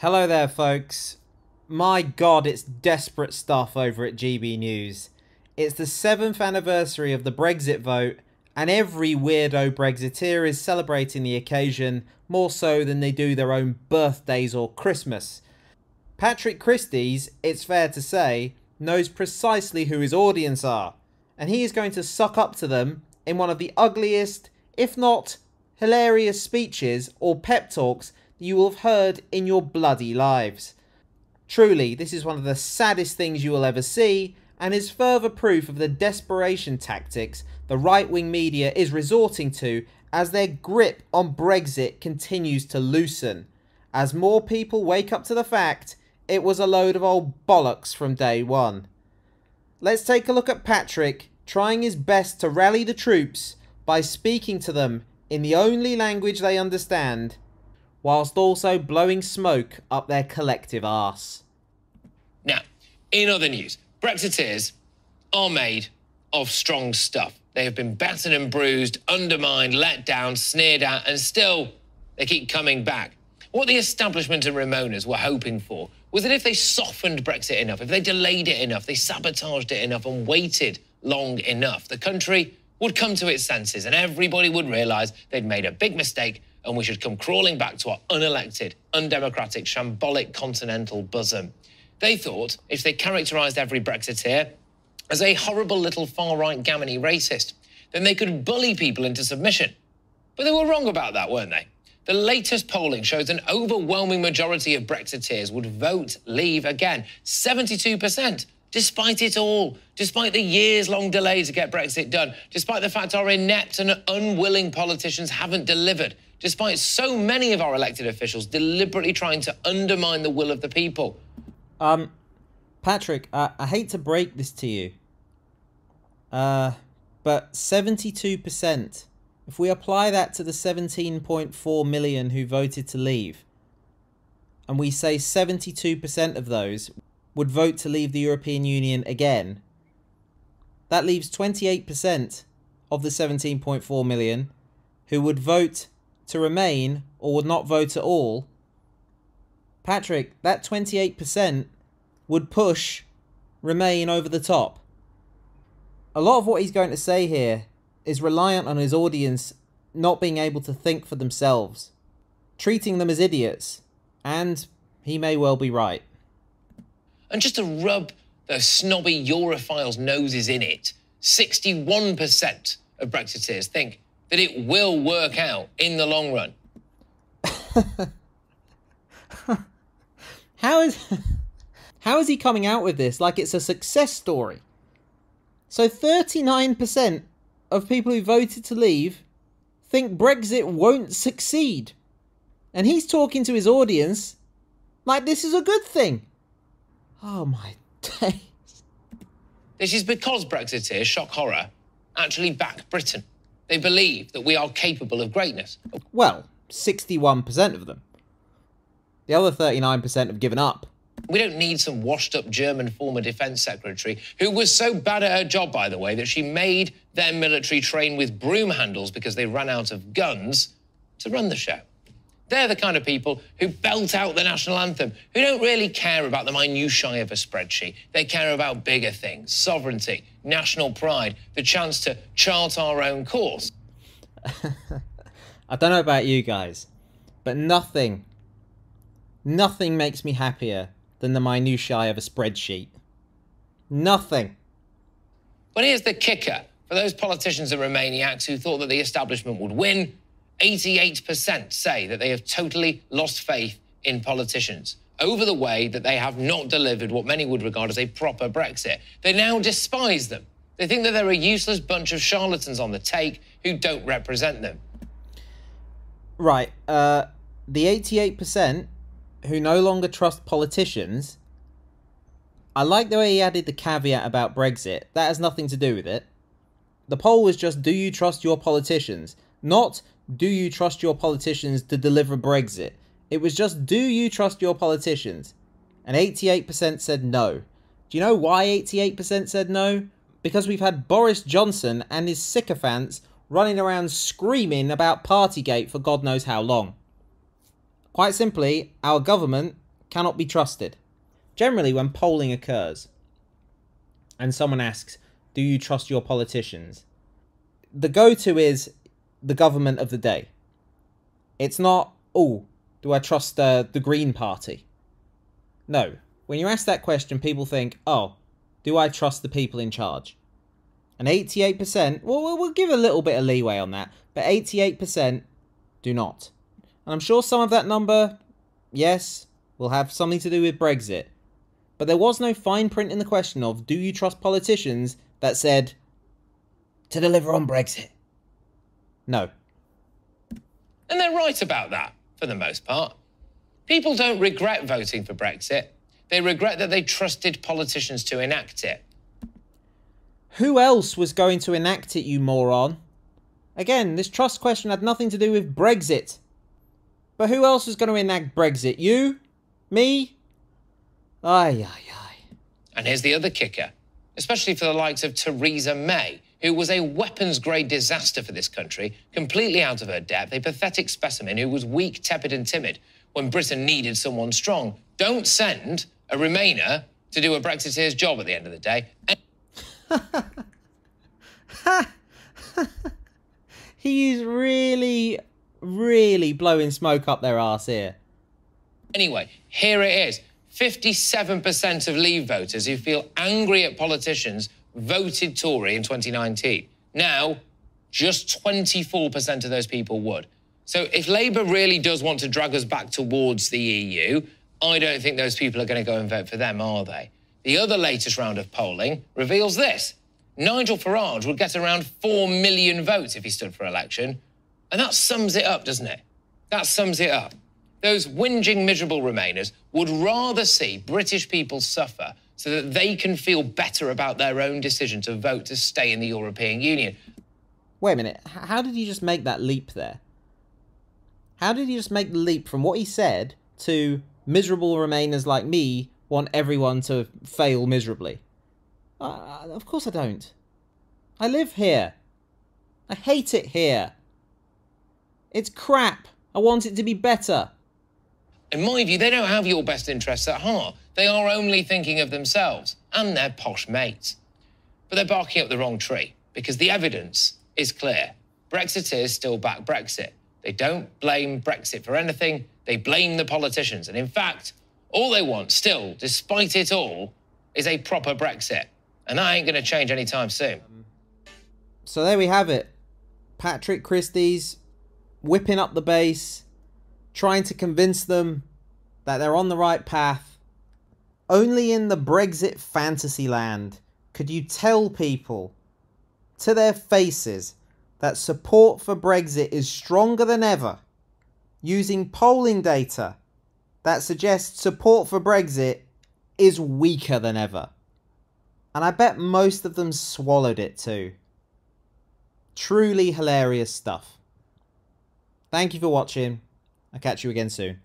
Hello there, folks. My God, it's desperate stuff over at GB News. It's the 7th anniversary of the Brexit vote, and every weirdo Brexiteer is celebrating the occasion more so than they do their own birthdays or Christmas. Patrick Christys, it's fair to say, knows precisely who his audience are, and he is going to suck up to them in one of the ugliest, if not hilarious speeches or pep talks you will have heard in your bloody lives. Truly, this is one of the saddest things you will ever see, and is further proof of the desperation tactics the right-wing media is resorting to as their grip on Brexit continues to loosen, as more people wake up to the fact it was a load of old bollocks from day one. Let's take a look at Patrick trying his best to rally the troops by speaking to them in the only language they understand, whilst also blowing smoke up their collective arse. Now, in other news, Brexiteers are made of strong stuff. They have been battered and bruised, undermined, let down, sneered at, and still they keep coming back. What the establishment and Ramonas were hoping for was that if they softened Brexit enough, if they delayed it enough, they sabotaged it enough and waited long enough, the country would come to its senses and everybody would realise they'd made a big mistake and we should come crawling back to our unelected, undemocratic, shambolic continental bosom. They thought if they characterised every Brexiteer as a horrible little far-right gammony racist, then they could bully people into submission. But they were wrong about that, weren't they? The latest polling shows an overwhelming majority of Brexiteers would vote leave again. 72%. Despite it all, despite the years-long delay to get Brexit done, despite the fact our inept and unwilling politicians haven't delivered, despite so many of our elected officials deliberately trying to undermine the will of the people. Patrick, I hate to break this to you, but 72%, if we apply that to the 17.4 million who voted to leave, and we say 72% of those would vote to leave the European Union again, that leaves 28% of the 17.4 million who would vote to remain or would not vote at all. Patrick, that 28% would push Remain over the top. A lot of what he's going to say here is reliant on his audience not being able to think for themselves, treating them as idiots, and he may well be right. And just to rub those snobby Europhiles' noses in it, 61% of Brexiteers think that it will work out in the long run. How is he coming out with this like it's a success story? So 39% of people who voted to leave think Brexit won't succeed. And he's talking to his audience like this is a good thing. Oh my days. This is because Brexiteers, shock horror, actually back Britain. They believe that we are capable of greatness. Well, 61% of them. The other 39% have given up. We don't need some washed-up German former defence secretary who was so bad at her job, by the way, that she made their military train with broom handles because they ran out of guns to run the show. They're the kind of people who belt out the national anthem, who don't really care about the minutiae of a spreadsheet. They care about bigger things: sovereignty, national pride, the chance to chart our own course. I don't know about you guys, but nothing makes me happier than the minutiae of a spreadsheet. Nothing. But here's the kicker. For those politicians and Remainiacs who thought that the establishment would win, 88% say that they have totally lost faith in politicians over the way that they have not delivered what many would regard as a proper Brexit. They now despise them. They think that they're a useless bunch of charlatans on the take who don't represent them. Right, the 88% who no longer trust politicians, I like the way he added the caveat about Brexit. That has nothing to do with it. The poll was just, do you trust your politicians? Not, do you trust your politicians to deliver Brexit? It was just, do you trust your politicians? And 88% said no. Do you know why 88% said no? Because we've had Boris Johnson and his sycophants running around screaming about Partygate for God knows how long. Quite simply, our government cannot be trusted. Generally, when polling occurs and someone asks, do you trust your politicians? The go-to is the government of the day. It's not, oh, do I trust the Green Party? No. When you ask that question, people think, oh, do I trust the people in charge? And 88%, well, we'll give a little bit of leeway on that, but 88% do not. And I'm sure some of that number, yes, will have something to do with Brexit. But there was no fine print in the question of, do you trust politicians, that said, to deliver on Brexit? No. And they're right about that, for the most part. People don't regret voting for Brexit. They regret that they trusted politicians to enact it. Who else was going to enact it, you moron? Again, this trust question had nothing to do with Brexit. But who else was going to enact Brexit? You? Me? Aye, aye, aye. And here's the other kicker, especially for the likes of Theresa May, who was a weapons-grade disaster for this country, completely out of her depth, a pathetic specimen who was weak, tepid and timid when Britain needed someone strong. Don't send a Remainer to do a Brexiteer's job at the end of the day. He's really, really blowing smoke up their arse here. Anyway, here it is. 57% of Leave voters who feel angry at politicians voted Tory in 2019. Now, just 24% of those people would. So if Labour really does want to drag us back towards the EU, I don't think those people are going to go and vote for them, are they? The other latest round of polling reveals this. Nigel Farage would get around 4 million votes if he stood for election. And that sums it up, doesn't it? That sums it up. Those whinging, miserable Remainers would rather see British people suffer so that they can feel better about their own decision to vote to stay in the European Union. Wait a minute, how did he just make that leap there? How did he just make the leap from what he said to miserable Remainers like me want everyone to fail miserably? Of course I don't. I live here. I hate it here. It's crap. I want it to be better. In my view, they don't have your best interests at heart. They are only thinking of themselves and their posh mates. But they're barking up the wrong tree, because the evidence is clear. Brexiteers still back Brexit. They don't blame Brexit for anything. They blame the politicians. And in fact, all they want still, despite it all, is a proper Brexit. And that ain't going to change anytime soon. So there we have it. Patrick Christys whipping up the base, trying to convince them that they're on the right path. Only in the Brexit fantasy land could you tell people to their faces that support for Brexit is stronger than ever, using polling data that suggests support for Brexit is weaker than ever. And I bet most of them swallowed it too. Truly hilarious stuff. Thank you for watching. I'll catch you again soon.